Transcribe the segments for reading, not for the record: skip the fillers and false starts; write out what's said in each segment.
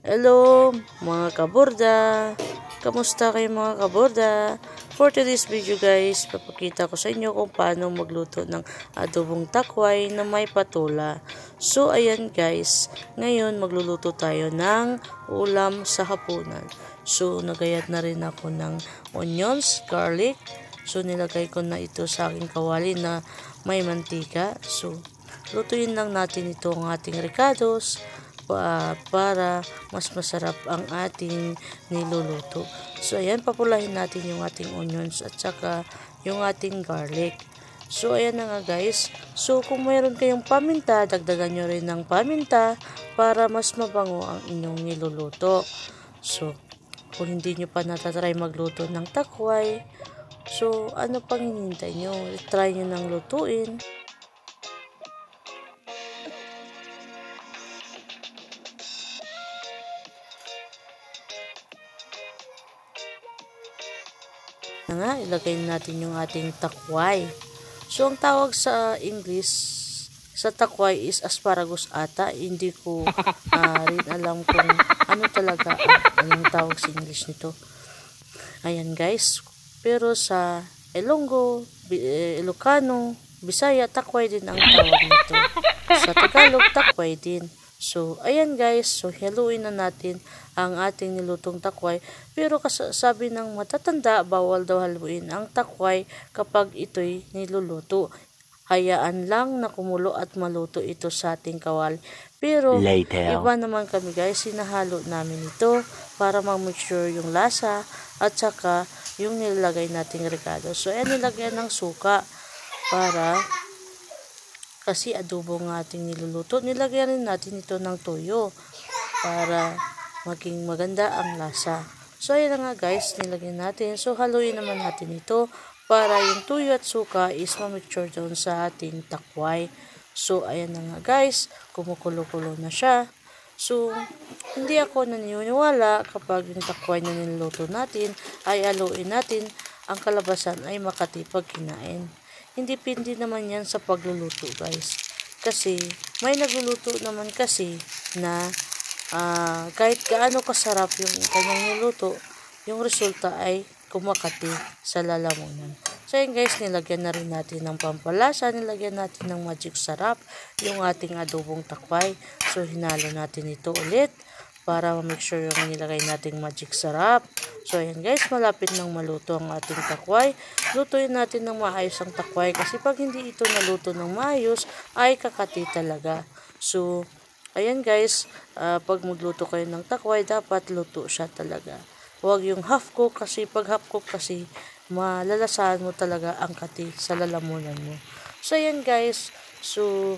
Hello mga kaborda! Kamusta kayo mga kaborda? For today's video guys, papakita ko sa inyo kung paano magluto ng adobong takway na may patula. So ayan guys, ngayon magluluto tayo ng ulam sa hapunan. So nagayat na rin ako ng onions, garlic. So nilagay ko na ito sa aking kawali na may mantika. So lutuin lang natin ito ang ating ricados para mas masarap ang ating niluluto. So ayan, papulahin natin yung ating onions at saka yung ating garlic. So ayan na nga guys. So kung mayroon kayong paminta, dagdagan nyo rin ng paminta para mas mabango ang inyong niluluto. So kung hindi nyo pa natatry magluto ng takway, so ano pang hinihintay nyo? Try nyo nang lutuin. Nga, ilagay natin yung ating takway. So, ang tawag sa English sa takway is asparagus ata. Hindi ko rin alam kung ano talaga ang tawag sa English nito. Ayan guys. Pero sa Ilocano, Bisaya, takway din ang tawag nito. Sa Tagalog, takway din. So, ayan guys. So, haluin na natin ang ating nilutong takway. Pero sabi ng matatanda, bawal daw haluin ang takway kapag ito'y niluluto. Hayaan lang na kumulo at maluto ito sa ating kawali. Pero, iba naman kami guys. Sinahalo namin ito para ma-make sure yung lasa at saka yung nilagay nating ricados. So, ayan, nilagyan ng suka para kasi adobo ng ating niluluto. Nilagyan rin natin ito ng toyo para maging maganda ang lasa. So, ayan na nga guys, nilagyan natin. So, haluin naman natin ito para yung toyo at suka is ma-mixture doon sa ating takway. So, ayan na nga guys, kumukulo-kulo na siya. So, hindi ako naniniwala kapag yung takway na niluluto natin ay haluin natin, ang kalabasan ay makati pag kinain. Hindi pindi naman yan sa pagluluto guys. Kasi may nagluluto naman kasi na kahit gaano kasarap yung kanyang niluto, yung resulta ay kumakati sa lalamunan. So yun guys, nilagyan na rin natin ng pampalasa, nilagyan natin ng magic sarap, yung ating adobong takway. So hinalo natin ito ulit para ma-make sure yung nilagay nating magic sarap. So ayan guys, malapit nang maluto ang ating takway. Lutuin natin ng maayos ang takway kasi pag hindi ito naluto ng maayos ay kakati talaga. So ayan guys, pag magluto kayo ng takway, dapat luto siya talaga. Huwag yung half cook kasi pag half cook kasi malalasahan mo talaga ang kati sa lalamunan mo. So ayan guys, so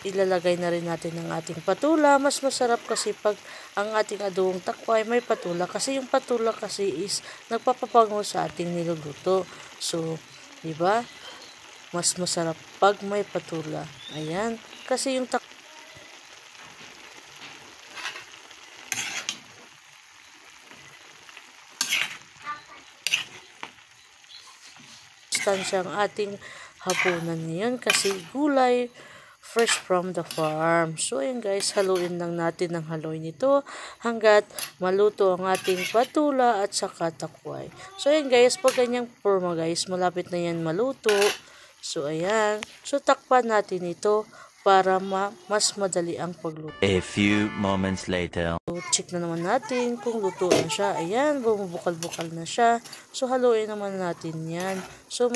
ilalagay na rin natin ang ating patula. Mas masarap kasi pag ang ating adobong takway may patula. Kasi yung patula kasi is nagpapabango sa ating niluluto. So, diba? Mas masarap pag may patula. Ayan. Kasi yung ang ating hapunan ngayon kasi gulay fresh from the farm. So, ayan guys, haluin lang natin ng haluin ito hanggat maluto ang ating patula at saka takway. So, ayan guys, pag ganyang forma guys, malapit na yan maluto. So, ayan. So, takpan natin ito para mas madali ang pagluto. A few moments later. So, check na naman natin kung luto na siya. Ayan, bumubukal-bukal na siya. So, haluin naman natin yan. So,